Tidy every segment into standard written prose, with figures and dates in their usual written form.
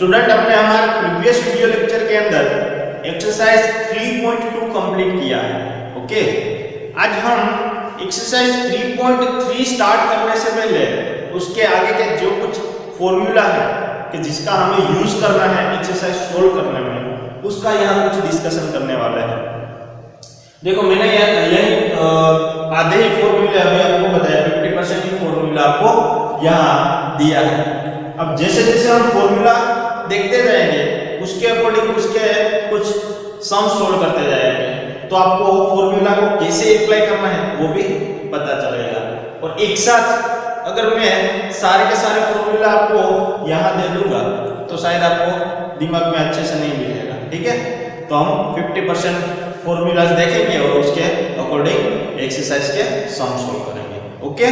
Student, हमने हमारे previous video lecture के अंदर एक्सरसाइज 3.2 कंप्लीट किया है। ओके, आज हम एक्सरसाइज 3.3 स्टार्ट करने से पहले उसके आगे के जो कुछ फॉर्मूला है कि जिसका हमें यूज करना है एक्सरसाइज सोल्व करने में, उसका यहाँ कुछ डिस्कशन करने वाले हैं। देखो, मैंने यही आधे ही फॉर्मूला अभी आपको बताया, 50% ही फॉर्मूला आपको यहाँ दिया है। अब जैसे जैसे हम फॉर्मूला देखते जाएंगे उसके अकॉर्डिंग उसके कुछ सम सोल्व करते जाएंगे, तो आपको फॉर्मूला को कैसे अप्लाई करना है वो भी पता चलेगा। और एक साथ अगर मैं सारे के सारे फॉर्मूला आपको यहाँ दे दूंगा तो शायद आपको दिमाग में अच्छे से नहीं मिलेगा। ठीक है, तो हम 50% फॉर्मूलाज देखेंगे और उसके अकॉर्डिंग एक्सरसाइज के सम सोल्व करेंगे। ओके,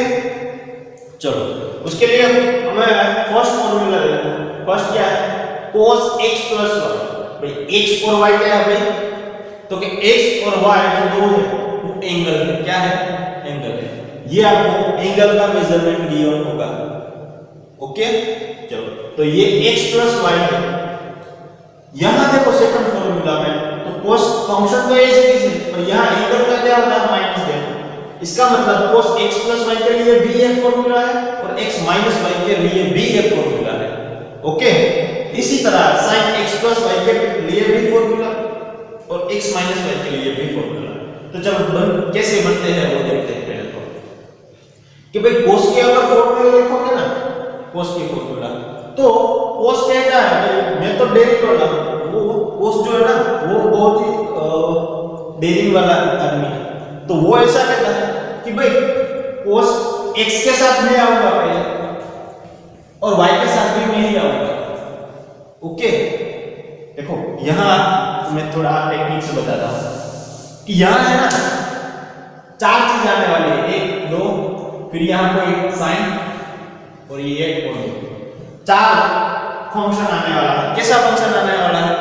चलो उसके लिए हमें फर्स्ट फॉर्मूला देखो। फर्स्ट क्या है? cos x plus y। भाई x और y क्या है भाई? तो कि x और y जो दो है वो एंगल है। क्या है? एंगल है। ये आपको एंगल का मेजरमेंट गिवन होगा। ओके, चलो तो ये x plus y है। यहां देखो सेकंड फॉर्मूला में तो cos फंक्शन तो ऐसे ही है और यहां एंगल का क्या होता है? माइनस है। इसका मतलब cos x plus y के लिए भी एक फॉर्मूला है और x minus y के लिए भी एक फॉर्मूला है। ओके, इसी तरह sin x plus y के लिए भी फॉर्मूला और x minus y के लिए भी फॉर्मूला। तो जब कैसे बनते हैं वो देखते हैं पहले तो कि भाई cos के अगर फॉर्मूला लिखोगे ना, cos के फॉर्मूला, तो cos क्या है? मैं तो डेरिंग वाला, वो cos जो है ना वो बहुत ही डेरिंग वाला आदमी है। तो वो ऐसा कहता है कि भाई cos x के साथ मैं आऊंगा पहले और y के साथ भी मैं ही आऊंगा। ओके, देखो यहां मैं थोड़ा टेक्निक से बताता हूं कि यहां है ना चार चीज आने वाली है, 1 2 फिर यहां कोई साइन और ये एक और चार फंक्शन आने वाला है। कैसा फंक्शन आने वाला है?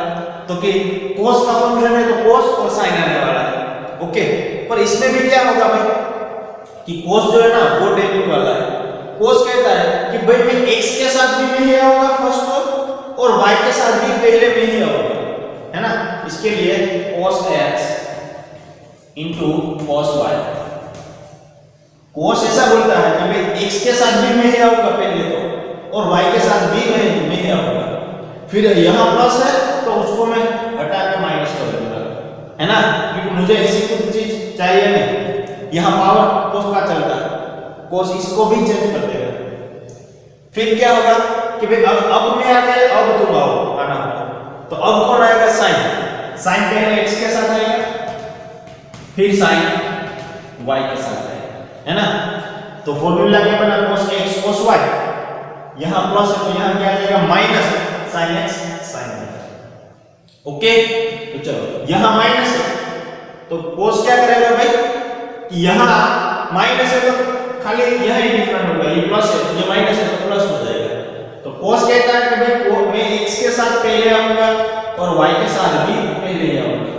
तो कि cos का फंक्शन है तो cos और sin आने वाला है। ओके, पर इसमें भी क्या होगा भाई कि cos जो है ना वो डेरिवेटिव वाला है। cos कहता है कि भाई मैं x के साथ भी नहीं आऊंगा फर्स्ट और y के साथ भी पहले में ही आऊंगा, है ना। इसके लिए cos x into cos y। cos ऐसा बोलता है कि भाई x के साथ भी मैं ही आऊंगा पहले तो और y के साथ भी मैं ही आऊंगा। फिर यहां प्लस है तो उसको मैं हटा के माइनस कर दूंगा, है ना, क्योंकि मुझे ऐसी कुछ चीज चाहिए नहीं। यहां पावर cos का चलता है, cos इसको भी चेंज कर देगा। फिर क्या होगा कि भाई अब मैं आ गया, अब तुम आओ आना होगा। तो अब कौन आएगा? sin। sin पहले x के साथ आएगा फिर sin y के साथ आएगा, है ना। तो फॉर्मूला क्या बना? cos x cos y, यहां प्लस है तो यहां क्या आ जाएगा? Minus sin x sin y। Okay, तो चलो यहां माइनस है तो cos क्या करेगा भाई कि यहां माइनस है तो खाली यहां ही डिफरेंट होगा, ये प्लस है ये माइनस है तो प्लस हो जाएगा। तो cos कहता है कि भाई मैं x के साथ पहले आऊंगा और y के साथ भी पहले ही आऊंगा।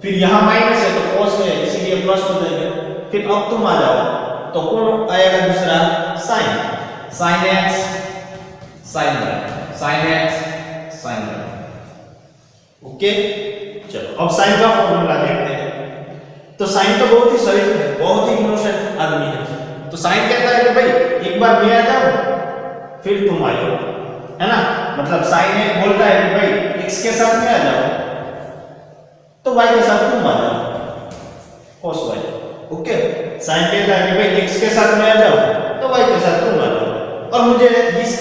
फिर यहां माइनस है तो cos है इसीलिए प्लस हो जाएगा। फिर अब तुम आ जाओ तो कौन आएगा? दूसरा sin। sin x sin y, sin x sin y। Okay, चलो अब sin का फॉर्मूला देखते हैं। तो sin तो बहुत ही शरीफ है, बहुत ही इनोसेंट आदमी है। तो sin कहता है कि भाई एक बार मैं आ जाऊं फिर तुम आ जाओ, है ना। मतलब sin ने बोलता है कि भाई x के साथ मैं आ जाओ तो y के साथ तुम आ जाओ, cos y। ओके, sin कहता है कि भाई x के साथ मैं आ जाऊं तो y के साथ तुम आ जाओ और मुझे इस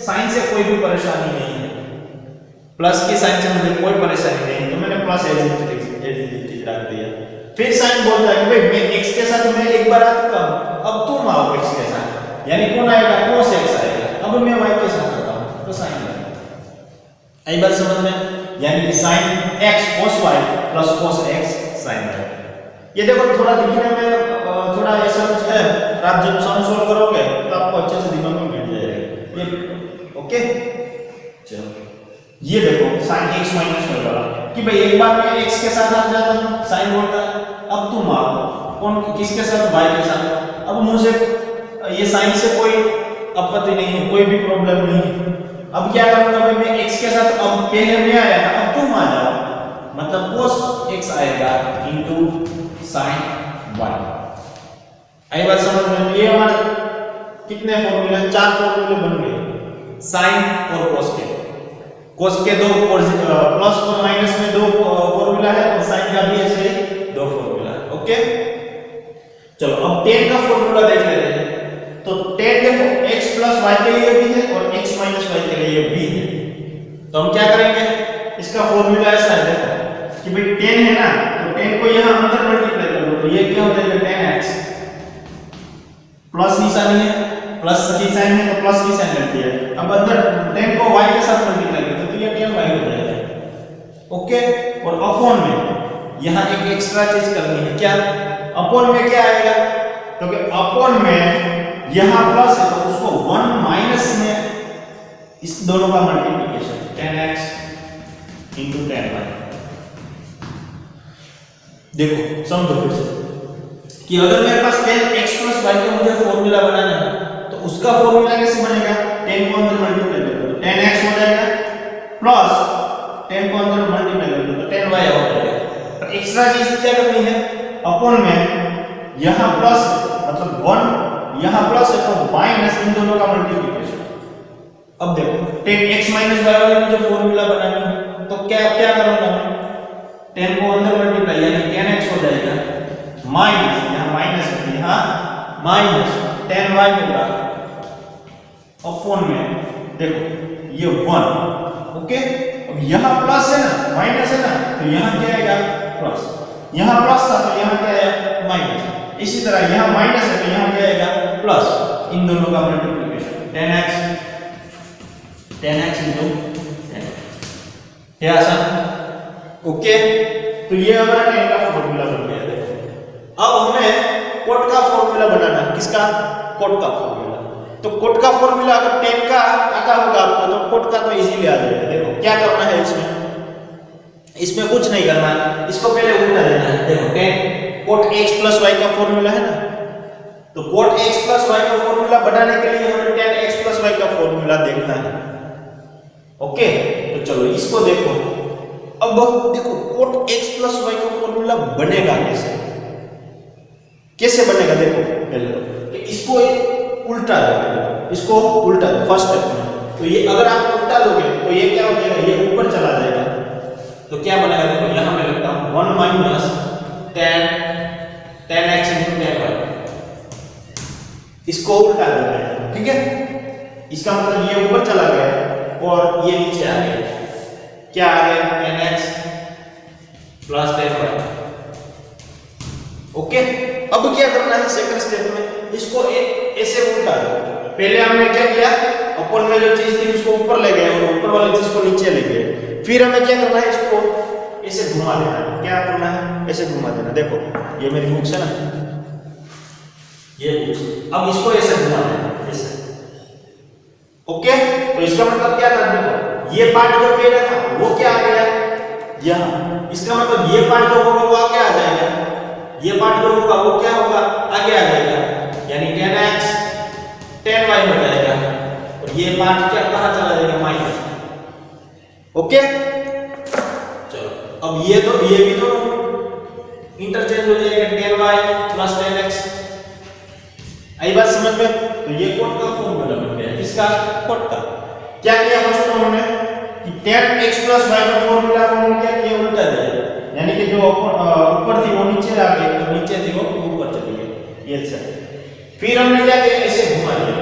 sin से कोई भी परेशानी नहीं है, प्लस की साइन से मुझे कोई परेशानी नहीं, तो मैंने प्लस एडिटिव रख दिया। फिर साइन बोलता है कि भाई मैं x के साथ मैं एक बार आ चुका हूं, अब तुम आओ x के साथ, यानी कौन आएगा? cos x आएगा। अब मैं y के साथ आता हूं तो sin आएगा। आई बात समझ में? यानी कि sin x cos y plus cos x sin y। ये देखो थोड़ा दिखने में थोड़ा ऐसा कुछ है, आप जब सम सोल्व करोगे तो आपको अच्छे से दिमाग में बैठ जाएगा ये। ओके, चलो ये देखो sin x माइनस y वाला कि भाई एक बार मैं x के साथ आ जाता हूं, sin बोलता है अब तुम आओ कौन किसके साथ? y के साथ। अब मुझे ये sin से कोई आपत्ति नहीं है, कोई भी प्रॉब्लम नहीं है, अब क्या करूंगा भाई, मैं x के साथ, अब पहले में आया था, अब तुम आ जाओ, मतलब cos x आएगा इनटू sin y। आई बात समझ में? ये हमारे कितने फॉर्मूले, 4 फॉर्मूले बन गए sin और cos के। cos के दो प्लस और माइनस में दो फॉर्मूला है, और sin का भी ऐसे दो फॉर्मूला है। ओके, चलो अब tan का फॉर्मूला देख लेते हैं। तो tan देखो x प्लस y के लिए भी है और x माइनस y के लिए भी है। तो हम क्या करेंगे, इसका फॉर्मूला ऐसा है देखो कि भाई tan है ना, तो tan को यहां अंदर मल्टीप्लाई कर लो, तो ये क्या हो जाएगा tan x, प्लस निशानी है, प्लस की साइन है तो प्लस की साइन लगती है। अब अंदर tan को y के साथ मल्टीप्लाई करते तो ये tan y हो जाएगा। ओके, और अपॉन में यहां एक एक्स्ट्रा चीज करनी है, क्या अपॉन में क्या आएगा, क्योंकि अपॉन में यहां प्लस है तो उसको 1 माइनस में इस दोनों का multiplication, tan x into tan y। देखो समझो फिर से कि अगर मेरे पास tan x plus y का मुझे फॉर्मूला बनाना है तो उसका फॉर्मूला कैसे बनेगा, tan को अंदर मल्टीप्लाई कर दो तो tan x हो जाएगा, प्लस tan को अंदर मल्टीप्लाई कर दो तो tan y हो जाएगा। तो एक्स्ट्रा चीज क्या करनी है, अपॉन में यहां प्लस मतलब 1 यहां प्लस है तो माइनस, इन दोनों का मल्टीप्लिकेशन। अब देखो tan x माइनस y वाले मुझे फॉर्मूला बनाना है तो क्या क्या करूंगा मैं, tan को अंदर मल्टीप्लाई यानी tan x हो जाएगा, माइनस यहां माइनस है यहां माइनस tan y होगा, अपॉन में देखो ये 1। ओके, अब यहां प्लस है ना, माइनस है ना, तो यहां क्या आएगा प्लस, यहां प्लस था तो यहां क्या है माइनस, इसी तरह यहां माइनस है तो यहां क्या आएगा प्लस, इन दोनों का multiplication tan x into tan x, ये आसान। ओके, तो ये हमारा tan का फॉर्मूला बन गया। देखो अब हमें cot का फॉर्मूला बनाना है, किसका, cot का फॉर्मूला। तो cot का फॉर्मूला अगर tan का आता होगा आपको तो cot का तो इजीली आ जाएगा। देखो क्या करना है इसमें कुछ नहीं करना है, इसको पहले उल्टा देना है। देखो tan cot x plus y का फॉर्मूला है ना, तो cot x plus y का फॉर्मूला बनाने के लिए हमें tan x plus y का फॉर्मूला देखना है। ओके, तो चलो इसको देखो। अब देखो cot x plus y का फॉर्मूला बनेगा कैसे, कैसे बनेगा, देखो पहले तो इसको उल्टा दो, इसको उल्टा दो फर्स्ट स्टेप में। तो ये अगर आप उल्टा दोगे तो ये क्या हो जाएगा, ये ऊपर चला जाएगा, तो क्या बनेगा, देखो यहां मैं लिखता हूं 1 minus tan x into tan y, इसको उल्टा देना है। ठीक है, इसका मतलब ये ऊपर चला गया और ये नीचे आ गया, क्या आ गया tan x plus tan y। Okay, अब क्या करना है सेकंड स्टेप में, इसको ऐसे उल्टा दो। पहले हमने क्या किया, अपॉन में जो चीज थी उसको ऊपर ले गए और ऊपर वाली चीज को नीचे ले गए। फिर हमें क्या करना है, इसको ऐसे घुमा देना है। क्या करना है, ऐसे घुमा देना। देखो ये मेरी बुक्स है ना, ये बुक्स, अब इसको ऐसे घुमा देना ऐसे। ओके, तो इसका मतलब क्या था, देखो ये पार्ट जो पहले था वो क्या आ गया यहाँ, इसका मतलब ये पार्ट जो होगा वो आगे आ जाएगा, ये पार्ट जो होगा वो क्या होगा, आगे आ जाएगा, यानी tan x tan y हो जाएगा, और ये पार्ट क्या कहां चला जाएगा, माइनस। ओके, चलो अब ये तो ये भी दोनों इंटरचेंज हो जाएगा, tan y plus tan x। आई बात समझ में? तो ये cot का फॉर्मूला बन गया, किसका, cot का। क्या किया फर्स्ट में हमने कि tan x प्लस y का फॉर्मूला हमने क्या किया, उल्टा दिया, यानी कि जो ऊपर थी वो नीचे आ गई, तो नीचे थी वो ऊपर चली गई, ये अच्छा। फिर हमने क्या किया, ऐसे घुमा दिया,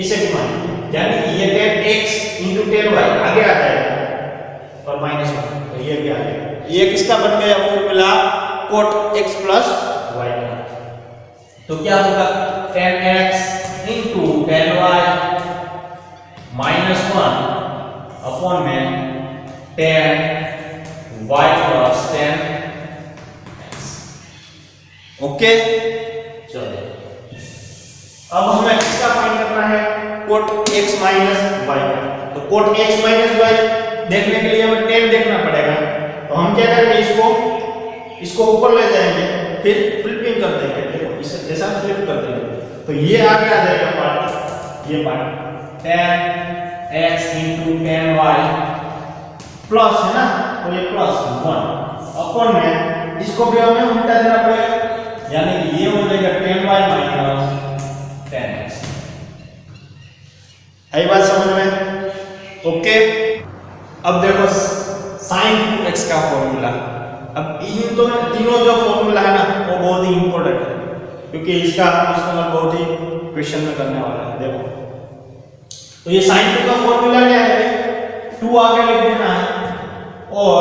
ऐसे घुमा दिया, यानी कि ये tan x into tan y आगे आ जाएगा और माइनस 1, तो ये भी आ गया। ये किसका बन गया formula, cot x plus y का। तो क्या होगा, tan x into tan y minus 1 upon में tan y plus tan x। Okay, चलो अब हमें किसका फाइंड करना है, cot x माइनस y का। तो cot x माइनस y देखने के लिए हमें tan देखना पड़ेगा, तो हम क्या करेंगे, इसको ऊपर ले जाएंगे, फिर फ्लिपिंग कर देंगे। देखो इसे ऐसा फ्लिप कर देंगे तो ये आगे आ जाएगा पार्ट, ये part tan x into tan y plus है ना, तो ये प्लस 1 अपन में इसको भी हमें उल्टा देना पड़ेगा, यानी कि ये हो जाएगा tan y minus tan x। आई बात समझ में? ओके, अब देखो sin 2x का फॉर्मूला। अब इन तो तीनों जो फॉर्मूला है ना वो बहुत ही इंपॉर्टेंट है, क्योंकि इसका इस्तेमाल बहुत ही क्वेश्चन में करने वाला है। देखो तो ये sin 2 का फॉर्मूला क्या है, 2 आगे लिख देना है और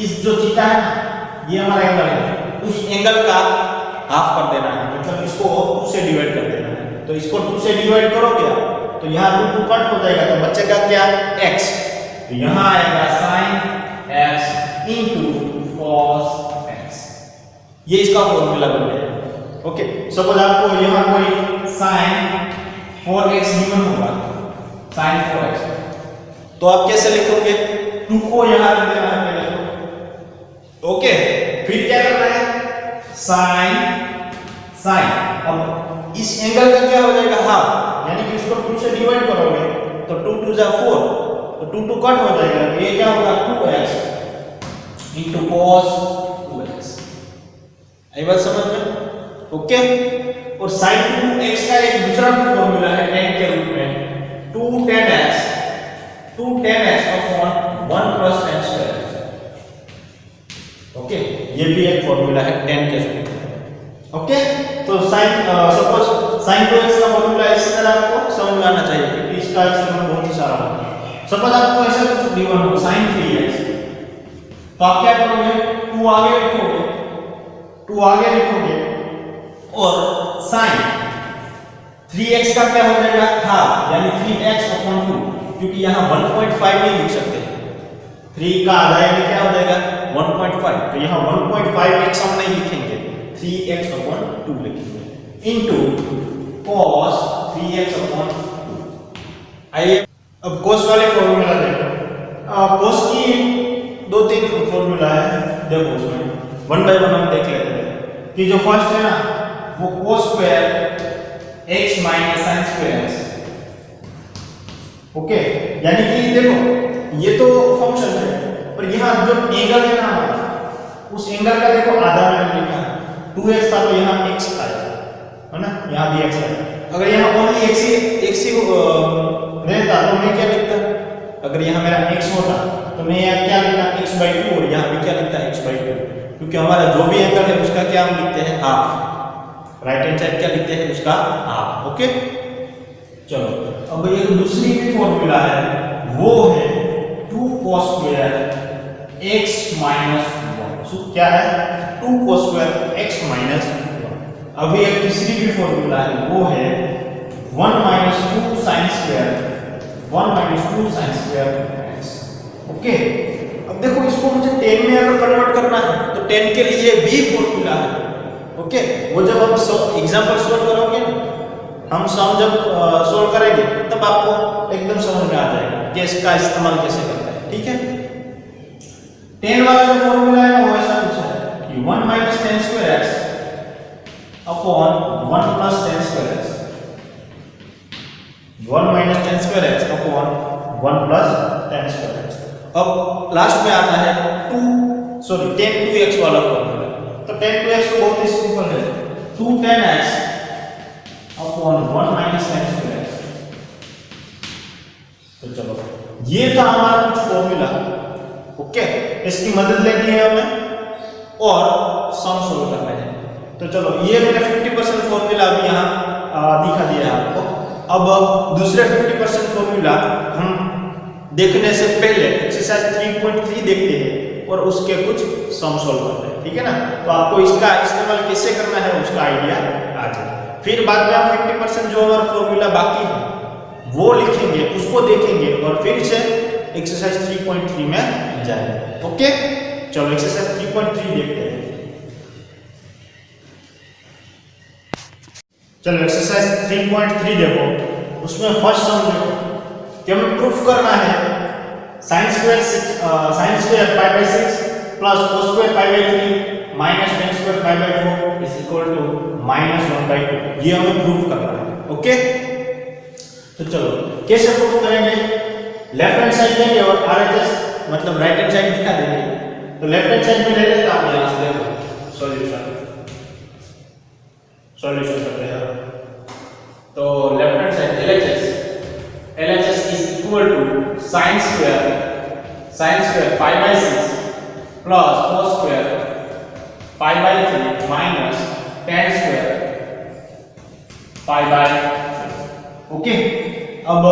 इस जो थीटा है ना ये हमारा एंगल है, उस एंगल का हाफ कर देना है, मतलब इसको 2 से डिवाइड कर देना है। तो इसको 2 से डिवाइड करोगे तो यहाँ रूट 2 कट हो जाएगा, तो बचेगा क्या, x। तो यहाँ आएगा sin x into cos x, ये इसका फॉर्मूला बन गया। ओके, सपोज आपको यहाँ कोई sin 4x गिवन होगा, sin 4x, तो आप कैसे लिखोगे, 2 को यहाँ रख देना है पहले। ओके, फिर क्या करना है, sin। अब इस एंगल का क्या हो जाएगा, हाफ, यानी कि इसको 2 से डिवाइड करोगे तो 2 2 जा 4, तो 2 2 कट हो जाएगा, ये क्या होगा 2x into cos 2x। आई बात समझ में? ओके, और sin 2x का एक दूसरा फॉर्मूला है tan के रूप में, 2 tan x upon 1 plus tan square. Okay, ये भी एक फॉर्मूला है tan के रूप में। ओके, तो सपोज sin 2x का फॉर्मूला इस तरह आपको समझ में आना चाहिए, क्योंकि इसका इस्तेमाल बहुत ही सारा होता है। सपोज आपको ऐसा कुछ गिवन हो sin 3x, तो आप क्या करोगे, 2 आगे लिखोगे और sin 3x का क्या हो जाएगा, हाफ, यानी 3x अपॉन 2, क्योंकि यहाँ 1.5 नहीं लिख सकते, 3 का आधा यानी क्या हो जाएगा 1.5, तो यहाँ 1.5x हम नहीं लिखेंगे, 3x अपॉन 2 लिखेंगे, इनटू cos 3x अपॉन 2। आइए अब cos वाले फॉर्मूला देखो। cos की 2-3 फॉर्मूला है, देखो उसमें 1 बाय 1 हम देख लेते हैं। कि जो फर्स्ट है ना वो cos square x minus sin square x। Okay, यानी कि देखो ये तो फंक्शन है, पर यहाँ जो एंगल है ना उस एंगल का देखो आधा मैंने लिखा है, 2x था तो यहाँ x आया है ना, यहाँ भी x है। अगर यहाँ ओनली x ही रहता तो मैं क्या लिखता, अगर यहाँ मेरा x होता तो मैं यहाँ क्या लिखता x/2, और यहाँ भी क्या लिखता x/2, क्योंकि हमारा जो भी एंगल है उसका क्या हम लिखते हैं, हाफ। राइट हैंड साइड क्या लिखते हैं, उसका हाफ। ओके, चलो अब एक दूसरी भी फॉर्मूला है, वो है 2 cos स्क्वायर x माइनस 1। सो क्या है, 2 cos स्क्वायर x माइनस 1। अभी एक तीसरी भी फॉर्मूला है, वो है 1 minus 2 sin square, 1 minus 2 sin square x। Okay, अब देखो इसको मुझे 10 में अगर कन्वर्ट करना है तो 10 के लिए भी फॉर्मूला है। ओके, वो जब हम एग्जांपल सॉल्व करोगे, हम सम जब सॉल्व करेंगे तब आपको एकदम समझ में आ जाएगा कि इसका इस्तेमाल कैसे करना है। ठीक है, 10 वाला जो फॉर्मूला है वो ऐसा कुछ है कि 1 minus tan square x upon 1 plus tan square x, 1 minus tan square x upon 1 plus tan square x। अब लास्ट में आता है tan 2x वाला फॉर्मूला। तो tan 2x तो बहुत ही सिंपल है, 2 tan x upon 1 minus tan square x। तो चलो ये था हमारा कुछ फॉर्मूला। ओके, इसकी मदद लेनी है हमें और सम सोल्व करना है। तो चलो ये मैंने 50% फॉर्मूला अभी यहाँ दिखा दिया है आपको। अब दूसरे 50% फॉर्मूला हम देखने से पहले एक्सरसाइज 3.3 देखते हैं और उसके कुछ सम सोल्व करते हैं। ठीक है ना, तो आपको इसका इस्तेमाल कैसे करना है उसका आइडिया आ जाए। फिर बाद में हम 50% जो हमारा फॉर्मूला बाकी है वो लिखेंगे, उसको देखेंगे और फिर से एक्सरसाइज 3.3 में जाएंगे। ओके, चलो एक्सरसाइज 3.3 देखते हैं। चलो एक्सरसाइज 3.3 देखो, उसमें फर्स्ट सम देखो कि हमें प्रूफ करना है sin square pi by 6 plus cos square pi by 3 minus tan square pi by 4 is equal to -1/2। ये हमें प्रूफ करना है। ओके, तो चलो कैसे प्रूफ करेंगे? लेफ्ट हैंड साइड लेंगे और RHS मतलब राइट हैंड साइड दिखा देंगे। तो लेफ्ट हैंड साइड में ले लेते आप यहां से देखो सॉल्यूशन करते हैं। तो left hand side LHS is equal to sin square pi by 6 plus cos square pi by 3 minus tan square pi by 3। Okay, अब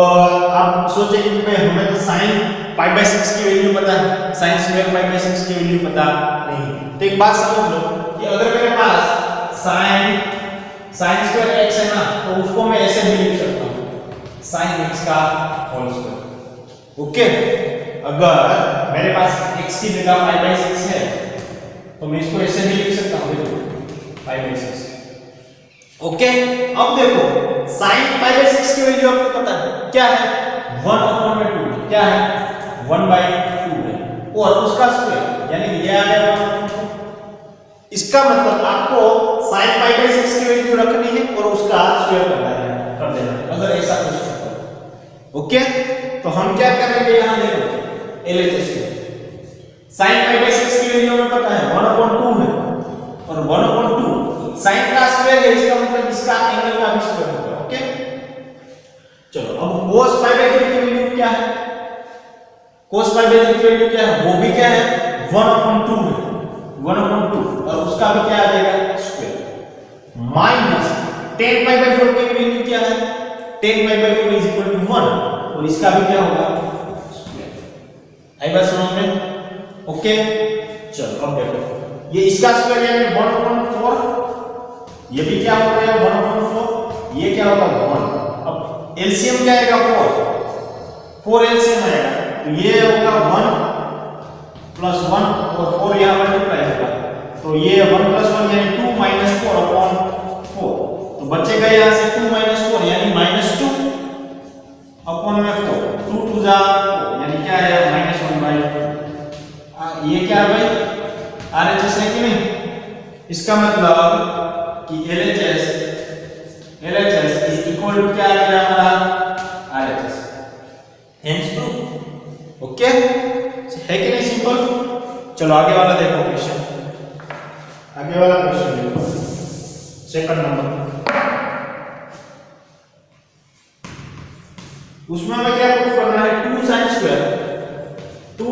आप सोचेंगे कि भाई हमें तो sin pi by 6 की वैल्यू पता है, sin square pi by 6 की वैल्यू पता नहीं। तो एक बात समझ लो कि अगर मेरे पास sin square x है ना, तो उसको मैं ऐसे भी लिख सकता हूँ sin x का होल स्क्वायर। ओके, अगर मेरे पास x की जगह pi by 6 है तो मैं इसको ऐसे भी लिख सकता हूँ, देखो pi by 6। ओके, अब देखो sin pi by 6 की वैल्यू आपको पता है क्या है, 1/2 क्या है, 1/2 है, और उसका स्क्वायर यानी ये आ गया। इसका मतलब आपको sin pi by 6 की वैल्यू रखनी है और उसका स्क्वायर कर देना है, अगर ऐसा कुछ करते हो। ओके, तो हम क्या करेंगे, यहां देखो LHS sin pi by 6 की वैल्यू हमें पता है 1/2 है, और 1/2 sin का स्क्वायर है, इसका मतलब इसका एंगल का भी स्क्वायर होगा। ओके, चलो अब cos pi by 3 की वैल्यू क्या है, cos pi by 3 की वैल्यू क्या है, वो भी क्या है 1/2 है, 1/2, और उसका भी क्या आ जाएगा square, minus tan pi by 4 की वैल्यू क्या है, tan pi by 4 is equal to 1, और इसका भी क्या होगा स्क्वायर। आई बात समझ में? ओके, चलो अब देखो ये इसका स्क्वायर यानी 1/4, ये भी क्या हो गया 1/4, ये क्या होगा 1। अब एलसीएम क्या आएगा 4 एलसीएम आएगा, तो ये होगा 1 + 1 और 4 यहां मल्टीप्लाई होगा, तो ये 1 + 1 यानी 2 - 4/4, तो बचेगा यहां से 2 - 4 यानी -2 अपॉन में 4, 2 2 जा 4 यानी क्या है -1/4। ये क्या है भाई RHS है कि नहीं, इसका मतलब कि LHS इज इक्वल टू क्या आ गया हमारा RHS, हेंस प्रूफ। ओके, है कि नहीं सिंपल। चलो आगे वाला देखो क्वेश्चन, आगे वाला क्वेश्चन देखो सेकंड नंबर, उसमें हमें क्या प्रूफ करना है, 2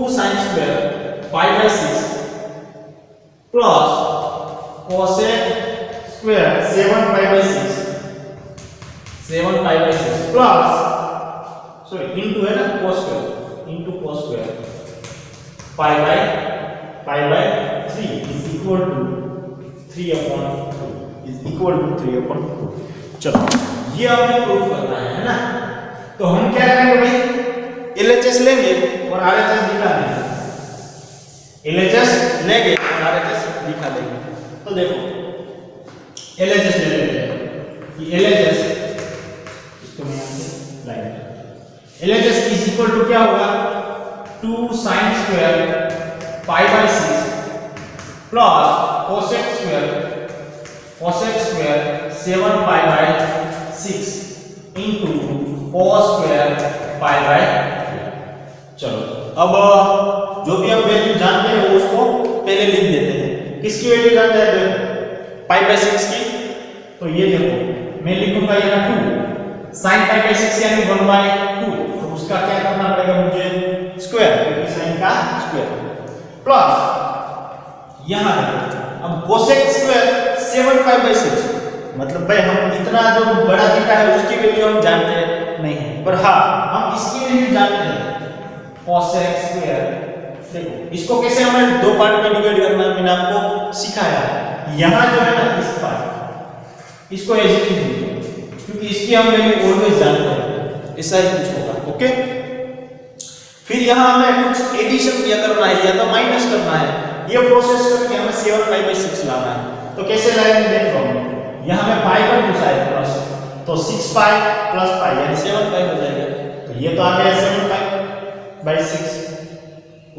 sin square pi by 6 plus cosec square 7 pi by 6 plus into है ना cos square pi by 3 is equal to 3/2। चलो ये हमें प्रूफ करना है ना, तो हम क्या करेंगे भाई LHS लेंगे और RHS दिखा देंगे, LHS लेंगे और RHS दिखा देंगे। तो देखो LHS ले लेते हैं कि LHS इसको मैं यहां से line LHS is equal to क्या होगा 2 sin square pi by 6 plus cosec square 7 pi by 6 into cos square pi by 3। चलो अब जो भी हम वैल्यू जानते हैं वो उसको पहले लिख देते हैं। किसकी वैल्यू जानते हैं, देखो pi by 6 की, तो ये देखो मैं लिखूंगा यहाँ 2 sin pi by 6 यानी 1/2, तो उसका क्या करना पड़ेगा मुझे स्क्वायर, क्योंकि sin का स्क्वायर प्लस यहाँ देखो अब cosec square 7 pi by 6, मतलब भाई हम इतना जो बड़ा थीटा है उसकी वैल्यू हम जानते नहीं है, पर हाँ हम इसकी वैल्यू जानते हैं cosec square। देखो इसको कैसे हमें दो पार्ट में डिवाइड करना है मैंने आपको सिखाया। यहाँ जो है ना इस पार्ट इसको ऐसे लिखिए क्योंकि इसकी हम वैल्यू ऑलवेज जानते हैं, ऐसा ही कुछ होगा। ओके, फिर यहाँ हमें कुछ एडिशन किया करना है या तो माइनस करना है, ये प्रोसेस करके हमें 7 pi by 6 लाना है। तो कैसे लाएंगे देखो, यहाँ में पाई पर घुसाए प्लस, तो 6 pi plus pi यानी 7 pi हो जाएगा, तो ये तो आ गया 7 pi by 6।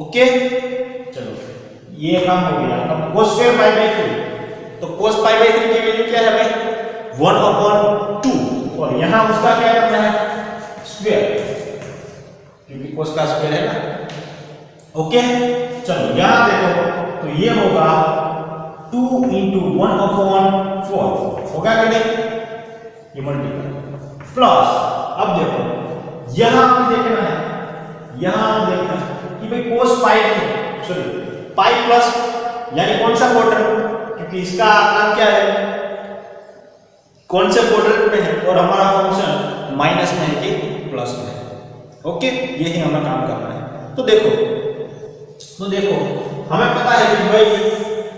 ओके, चलो ये काम हो गया। अब cos square pi by 3, तो cos pi by 3 की वैल्यू क्या है भाई 1/2, और यहाँ उसका क्या करना है स्क्वायर, क्योंकि cos का स्क्वायर है ना। ओके, चलो यहां देखो तो ये होगा 2 × 1/4 होगा कि नहीं, ये मल्टीपल प्लस। अब देखो यहां हमें देखना है, यहां हम देखना है कि भाई cos पाई सॉरी पाई प्लस यानी कौन सा क्वाड्रेंट, क्योंकि इसका नाम क्या है, कौन से क्वाड्रेंट में है और हमारा फंक्शन माइनस में है कि प्लस में है। ओके, यही हमें काम करना है। तो देखो हमें पता है कि भाई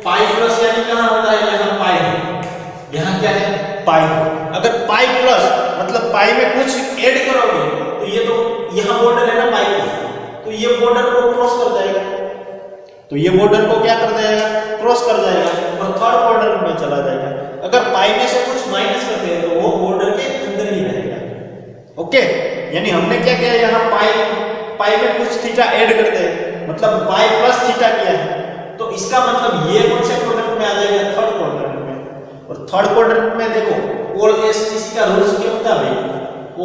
पाई प्लस यानी कहां होता है, यहां पाई है, यहां क्या है पाई। अगर पाई प्लस मतलब पाई में कुछ ऐड करोगे तो ये तो यहां बॉर्डर है ना पाई का, तो ये बॉर्डर को क्रॉस कर जाएगा, तो ये बॉर्डर को क्या कर देगा, क्रॉस कर जाएगा और थर्ड बॉर्डर में चला जाएगा। अगर पाई में से कुछ माइनस करते हैं तो वो बॉर्डर के अंदर ही रहेगा। ओके, यानी हमने क्या किया, यहाँ पाई में कुछ थीटा ऐड करते हैं, मतलब पाई प्लस थीटा किया है, तो इसका मतलब ये कौन से क्वाड्रेंट में आ जाएगा, थर्ड क्वाड्रेंट में। और थर्ड क्वाड्रेंट में देखो ऑल एस टी सी का रूल्स क्या होता है भाई,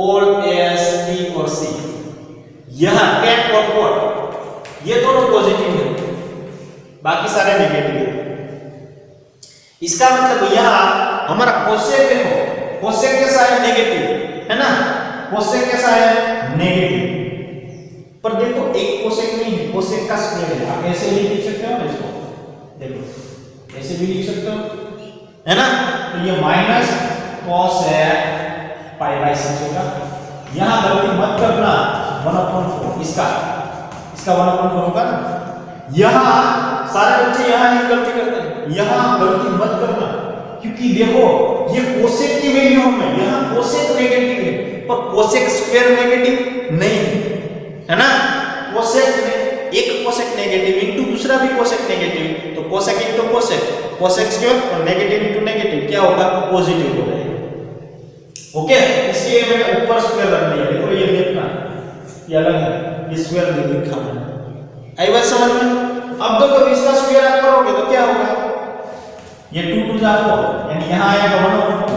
ऑल एस टी और सी, यहां टेन और कॉट ये दोनों पॉजिटिव है, बाकी सारे नेगेटिव है। इसका मतलब यहां हमारा कोसेक देखो, कोसेक कैसा है, नेगेटिव है ना, कोसेक कैसा है, नेगेटिव। पर देखो एक कोसेक नहीं है, कोसेक का स्क्वायर है, आप ऐसे भी लिख सकते हो ना इसको, देखो ऐसे भी लिख सकते हो है ना, तो ये माइनस कोसेक पाई बाय 6 होगा। यहां गलती मत करना 1/4, इसका 1/4 होगा ना। यहां सारे बच्चे यहां ही गलती करते हैं, यहां गलती मत करना, क्योंकि देखो ये कोसेक की वैल्यू में यहां कोसेक नेगेटिव है, पर कोसेक स्क्वायर नेगेटिव नहीं है ना। कोसेक में एक कोसेक नेगेटिव इनटू दूसरा भी कोसेक नेगेटिव, तो cosec into cosec, cosec square और नेगेटिव इनटू नेगेटिव क्या होगा, पॉजिटिव हो जाएगा। ओके, इसलिए मैंने ऊपर स्क्वायर रख दिया, देखो ये देखना ये अलग है, ये स्क्वायर नहीं लिखा है, आई बात समझ में। अब देखो इसका स्क्वायर आप करोगे तो क्या होगा, ये 2 2 जा 4, यानी यहां आएगा 1/2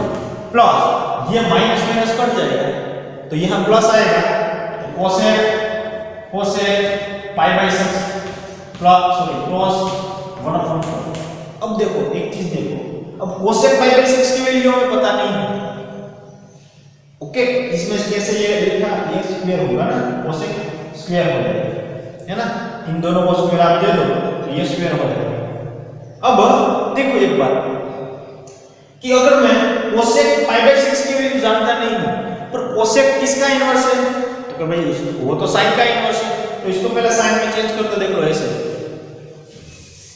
प्लस ये माइनस माइनस कट जाएगा तो यहां प्लस आएगा, तो cosec pi by 6 plus sorry cross 1/4। अब देखो एक चीज देखो, अब कोसेक पाई बाय 6 की वैल्यू हमें पता नहीं है। ओके, इसमें कैसे ये लिखा, ये स्क्वायर होगा ना, कोसेक स्क्वायर हो जाएगा है ना, इन दोनों को स्क्वायर आप दे दो तो ये स्क्वायर हो जाएगा। अब देखो एक बात कि अगर मैं कोसेक पाई बाय 6 की वैल्यू जानता नहीं हूं, पर कोसेक किसका इनवर्स है, तो भाई वो तो साइन का इनवर्स है, तो इसको पहले साइन में चेंज कर दो, देख लो ऐसे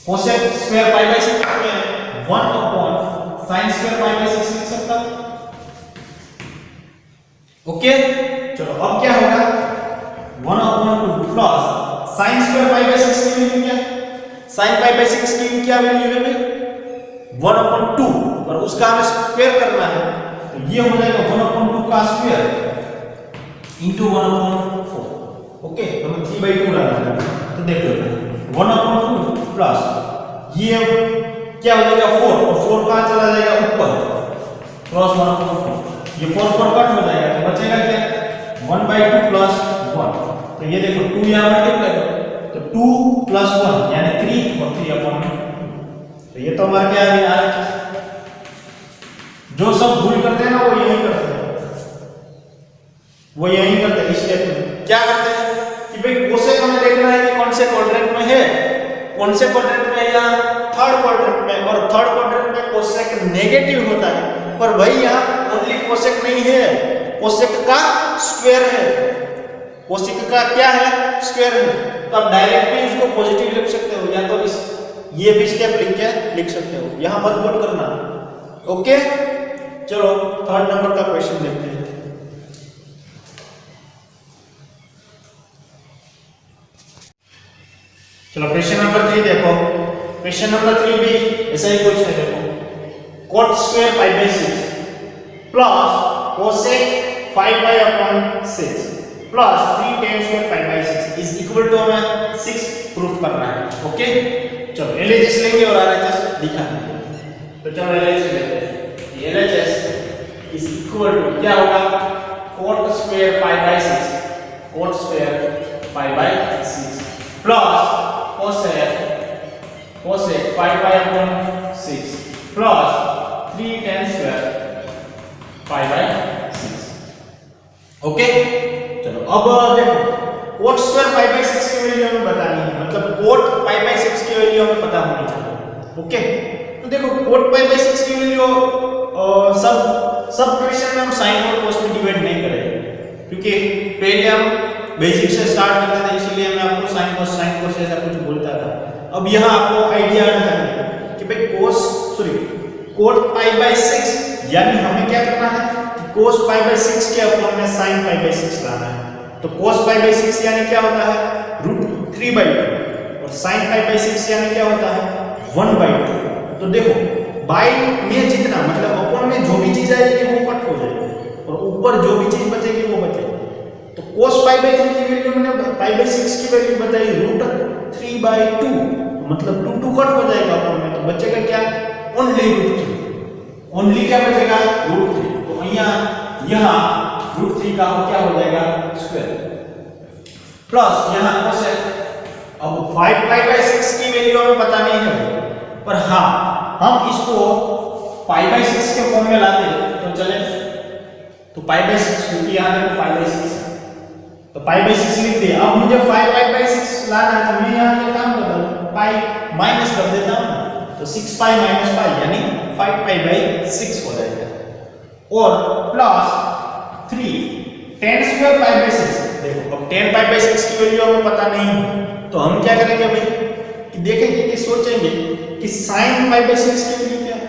कोसेक स्क्वायर पाई बाय 6 में 1 sin स्क्वायर पाई बाय 6 लिख सकता। ओके, चलो अब क्या होगा, 1/2 plus sin square pi by 6 की वैल्यू क्या है, sin पाई बाय 6 की क्या वैल्यू है भाई 1/2, और उसका हमें स्क्वायर करना है, तो ये हो जाएगा 1/2 का स्क्वायर इनटू 1/4। ओके, हमें 3/2 लाना है, तो देखो 1/2 प्लस ये क्या हो जाएगा 4, और 4 कहां चला जाएगा ऊपर, क्रॉस 1/4, ये 4 4 कट हो जाएगा, तो बचेगा क्या 1/2 प्लस 1, तो ये देखो 2 यहां मल्टीप्लाई करो तो 2 प्लस 1 यानी 3 और 3/2, तो ये तो हमारा क्या है यार, जो सब भूल करते हैं ना वो यही करते हैं, वो यही करते हैं। इस स्टेप में क्या करते हैं कि भाई कोसेक हमें देखना है कि कौन से क्वाड्रेंट में है, कौन से क्वाड्रेंट में, या थर्ड क्वाड्रेंट में, और थर्ड क्वाड्रेंट में कोसेक नेगेटिव होता है, पर भाई यहाँ ओनली कोसेक नहीं है, कोसेक का स्क्वायर है, कोसेक का क्या है, स्क्वायर है, तो आप डायरेक्ट भी इसको पॉजिटिव लिख सकते हो, या तो इस ये भी स्टेप लिख सकते हो, यहां मत बोल करना। ओके, चलो थर्ड नंबर का क्वेश्चन देखते हैं। चलो क्वेश्चन नंबर 3 देखो, क्वेश्चन नंबर 3 भी ऐसा ही कुछ है, देखो cot square pi by 6 plus cosec 5 pi upon 6 plus 3 tan square pi by 6 is equal to हमें 6 प्रूफ करना है। ओके, चलो एलएचएस लेंगे और आरएचएस दिखाएंगे, तो चलो एलएचएस लेते हैं। एलएचएस इज इक्वल टू क्या होगा cot square pi by 6 cot square pi by 6 plus cosec pi upon 6 plus 3 tan square pi by 6. Okay चलो अब देखो cot square pi by 6 की वैल्यू हमें बतानी है, मतलब cot pi by 6 की वैल्यू हमें पता होनी चाहिए. ओके तो देखो cot pi by 6 की वैल्यू सब क्वेश्चन में हम sin और cos में डिवाइड नहीं करेंगे, क्योंकि पहले हम बेसिक से स्टार्ट करते थे, इसलिए मैं आपको sin cos ऐसा कुछ बोलता था. अब यहाँ आपको आइडिया आना चाहिए कि भाई cot pi by 6 यानी हमें क्या करना है, cos pi by 6 के अपॉन में sin pi by 6 लाना है. तो cos pi by 6 यानी क्या होता है √3/2 और sin pi by 6 यानी क्या होता है 1/2. तो देखो बाई में जितना मतलब अपॉन में जो भी चीज आएगी वो कट हो जाएगी और ऊपर जो भी चीज बचेगी वो बचेगी. तो cos pi by 3 की वैल्यू मैंने pi by 6 की वैल्यू बताई √3/2, मतलब 2 कट हो जाएगा अपॉन में, तो बचेगा क्या ओनली √3. क्या बचेगा √3. तो यहाँ √3 का क्या हो जाएगा स्क्वायर प्लस यहाँ cosec. अब 5 pi by 6 की वैल्यू हमें पता नहीं है, पर हाँ हम इसको pi by 6 के फॉर्म में लाते तो चले. तो pi by 6 क्योंकि यहाँ देखो pi by 6 तो pi by 6 लिख दिया. अब मुझे 5 pi by 6 लाना है तो मैं यहाँ ये काम करता हूँ pi माइनस कर देता हूँ, तो 6 pi minus pi यानी 5 pi by 6 हो जाएगा और plus 3 tan square pi by 6. देखो अब tan pi by 6 की वैल्यू हमें पता नहीं है, तो हम क्या करेंगे भाई कि देखेंगे कि सोचेंगे कि sin pi by 6 की वैल्यू क्या है,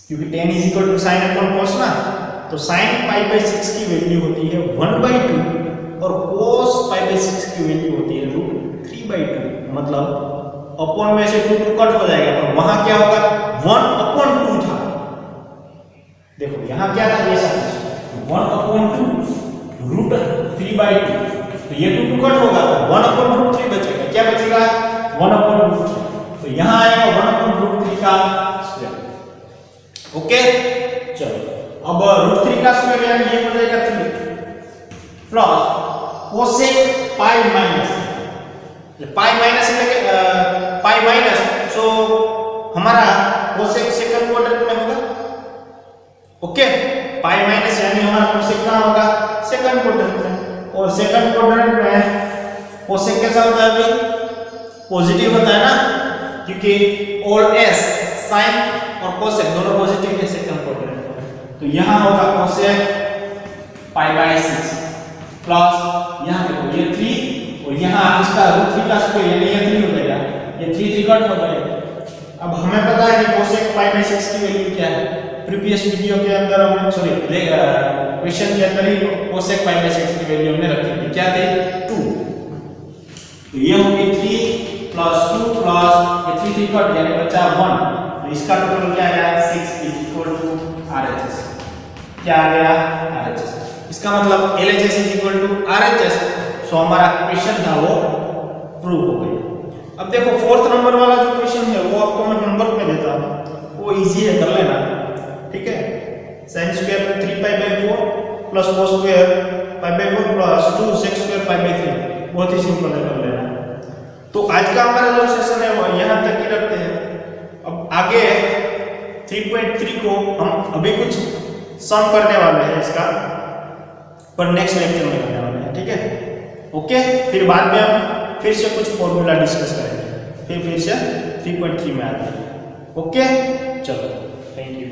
क्योंकि tan sin upon cos ना, तो sin pi by 6 की वैल्यू होती है 1/2 और cos pi by 6 की वैल्यू होती है √3/2. मतलब अपॉन में से 2 कट हो जाएगा, तो वहां क्या होगा 1/2 था. देखो यहाँ क्या था ये सब 1/2 √3/2, तो ये 2 कट होगा तो 1/√3 बचेगा. क्या बचेगा 1/√3. तो यहाँ आएगा 1/√3 का स्क्वायर. ओके चलो अब √3 का स्क्वायर यानी ये हो जाएगा 3 plus cosec pi minus so हमारा cosec सेकंड क्वाड्रेंट में होगा. ओके pi माइनस यानी हमारा cosec कहां होगा सेकंड क्वाड्रेंट में, और सेकंड क्वाड्रेंट में cosec कैसा होता है भाई पॉजिटिव होता है ना, क्योंकि ऑल s sin और cosec दोनों पॉजिटिव है सेकंड क्वाड्रेंट में. तो यहां होगा cosec pi by 6 प्लस यहां देखो ये 3 और यहां इसका √3 का स्क्वायर यानी ये 3 हो जाएगा, ये 3 कट हो जाएगा. अब हमें पता है कि cosec pi by 6 की वैल्यू क्या है, प्रीवियस वीडियो के अंदर हमने क्वेश्चन के अंदर ही cosec pi by 6 की वैल्यू हमने रखी थी, क्या थी 2. तो ये होगी 3 प्लस 2 प्लस ये 3 कट यानी बचा 1, तो इसका टोटल क्या आया 6 RHS. क्या आ गया RHS. इसका मतलब LHS RHS. सो हमारा क्वेश्चन था वो प्रूव हो गया. अब देखो फोर्थ नंबर वाला जो क्वेश्चन है वो आपको मैं होमवर्क में देता हूं, वो इजी है कर लेना. ठीक है sin square 3π/4 plus cos square π/4 plus 2 sec square π/3 बहुत ही सिंपल है कर लेना. तो आज का हमारा जो सेशन है वो यहां तक ही रखते हैं. अब आगे 3.3 को हम अभी कुछ सम करने वाले हैं इसका, पर नेक्स्ट लेक्चर में करने वाले हैं. ठीक है ओके फिर बाद में हम फिर से कुछ फॉर्मूला डिस्कस करेंगे, फिर से 3.3 में आते हैं. ओके चलो थैंक यू.